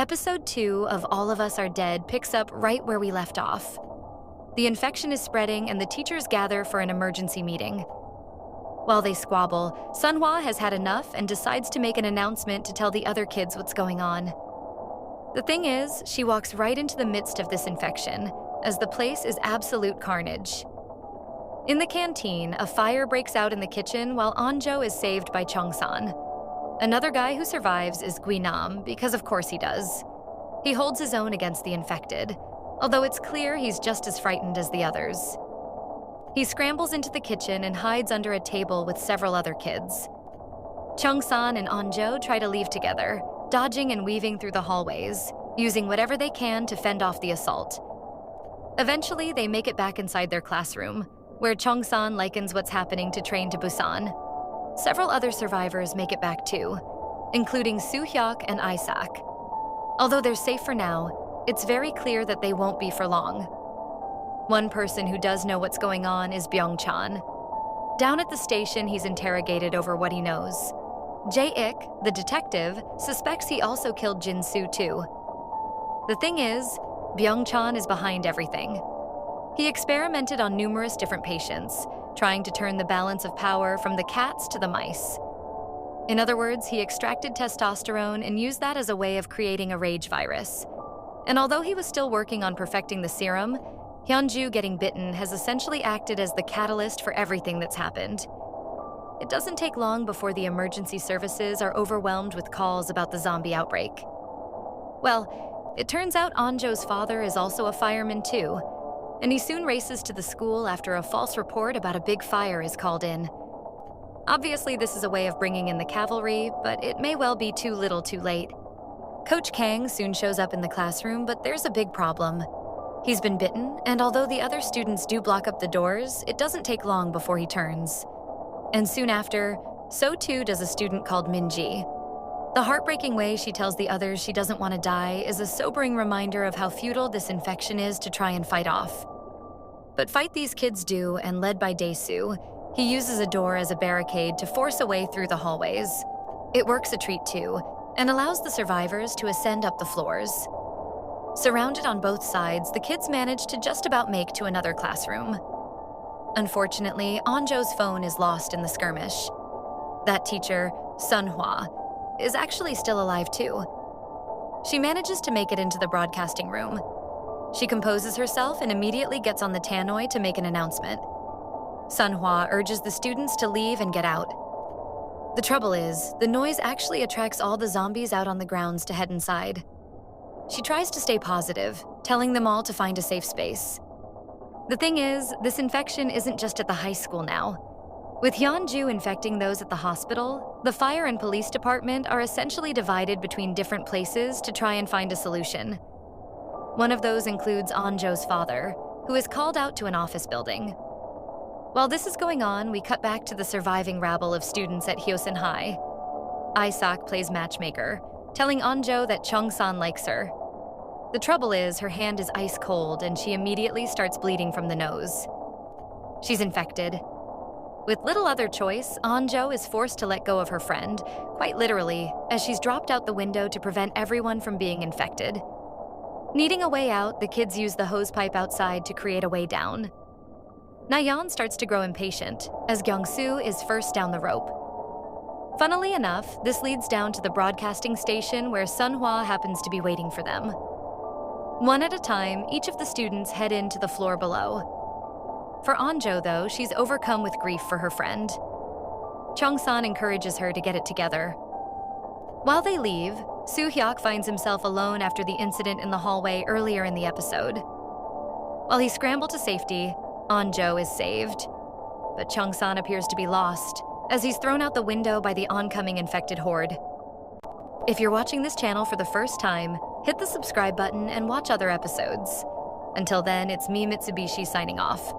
Episode 2 of All of Us Are Dead picks up right where we left off. The infection is spreading and the teachers gather for an emergency meeting. While they squabble, Sunhwa has had enough and decides to make an announcement to tell the other kids what's going on. The thing is, she walks right into the midst of this infection, as the place is absolute carnage. In the canteen, a fire breaks out in the kitchen while Anjo is saved by Chongsan. Another guy who survives is Guinam, because of course he does. He holds his own against the infected, although it's clear he's just as frightened as the others. He scrambles into the kitchen and hides under a table with several other kids. Chongsan and Anjo try to leave together, dodging and weaving through the hallways, using whatever they can to fend off the assault. Eventually, they make it back inside their classroom, where Chongsan likens what's happening to Train to Busan. Several other survivors make it back too, including Soo-hyuk and Isaac. Although they're safe for now, it's very clear that they won't be for long. One person who does know what's going on is Byung-chan. Down at the station, he's interrogated over what he knows. Jae-ik, the detective, suspects he also killed Jin-soo too. The thing is, Byung-chan is behind everything. He experimented on numerous different patients, trying to turn the balance of power from the cats to the mice. In other words, he extracted testosterone and used that as a way of creating a rage virus. And although he was still working on perfecting the serum, Hyunju getting bitten has essentially acted as the catalyst for everything that's happened. It doesn't take long before the emergency services are overwhelmed with calls about the zombie outbreak. Well, it turns out Anjo's father is also a fireman too, and he soon races to the school after a false report about a big fire is called in. Obviously, this is a way of bringing in the cavalry, but it may well be too little too late. Coach Kang soon shows up in the classroom, but there's a big problem. He's been bitten, and although the other students do block up the doors, it doesn't take long before he turns. And soon after, so too does a student called Minji. The heartbreaking way she tells the others she doesn't want to die is a sobering reminder of how futile this infection is to try and fight off. But fight these kids do, and led by Dae-soo, he uses a door as a barricade to force a way through the hallways. It works a treat too, and allows the survivors to ascend up the floors. Surrounded on both sides, the kids manage to just about make to another classroom. Unfortunately, Anjo's phone is lost in the skirmish. That teacher, Sunhwa, is actually still alive too. She manages to make it into the broadcasting room. She composes herself and immediately gets on the tannoy to make an announcement. Sunhwa urges the students to leave and get out. The trouble is, the noise actually attracts all the zombies out on the grounds to head inside. She tries to stay positive, telling them all to find a safe space. The thing is, this infection isn't just at the high school now. With Hyunju infecting those at the hospital, the fire and police department are essentially divided between different places to try and find a solution. One of those includes Anjo's father, who is called out to an office building. While this is going on, we cut back to the surviving rabble of students at Hyosin High. Isaac plays matchmaker, telling Anjo that Chongsan likes her. The trouble is, her hand is ice cold and she immediately starts bleeding from the nose. She's infected. With little other choice, Anjo is forced to let go of her friend, quite literally, as she's dropped out the window to prevent everyone from being infected. Needing a way out, the kids use the hosepipe outside to create a way down. Nayeon starts to grow impatient, as Gyeong-soo is first down the rope. Funnily enough, this leads down to the broadcasting station where Sunhwa happens to be waiting for them. One at a time, each of the students head into the floor below. For Anjo, though, she's overcome with grief for her friend. Chongsan encourages her to get it together. While they leave, Soo-hyuk finds himself alone after the incident in the hallway earlier in the episode. While he scrambled to safety, Anjo is saved. But Chongsan appears to be lost, as he's thrown out the window by the oncoming infected horde. If you're watching this channel for the first time, hit the subscribe button and watch other episodes. Until then, it's me, Mitsubishi, signing off.